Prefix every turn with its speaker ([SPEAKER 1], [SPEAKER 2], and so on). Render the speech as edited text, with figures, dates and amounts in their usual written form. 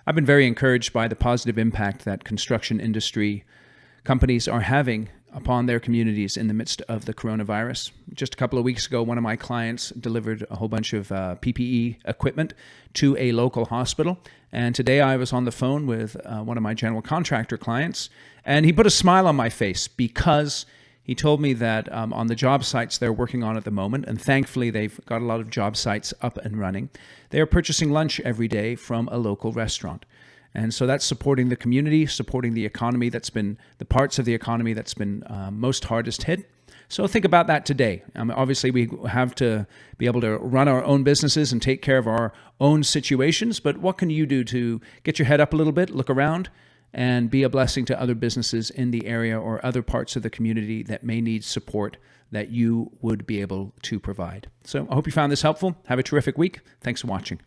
[SPEAKER 1] I've been very encouraged by the positive impact that construction industry companies are having upon their communities in the midst of the coronavirus. Just a couple of weeks ago, one of my clients delivered a whole bunch of PPE equipment to a local hospital. And today I was on the phone with one of my general contractor clients, and he put a smile on my face because he told me that on the job sites they're working on at the moment, and thankfully they've got a lot of job sites up and running, they are purchasing lunch every day from a local restaurant. And so that's supporting the community, supporting the economy that's been, the parts of the economy that's been most hardest hit. So think about that today. Obviously, we have to be able to run our own businesses and take care of our own situations, but what can you do to get your head up a little bit, look around, and be a blessing to other businesses in the area or other parts of the community that may need support that you would be able to provide. So I hope you found this helpful. Have a terrific week. Thanks for watching.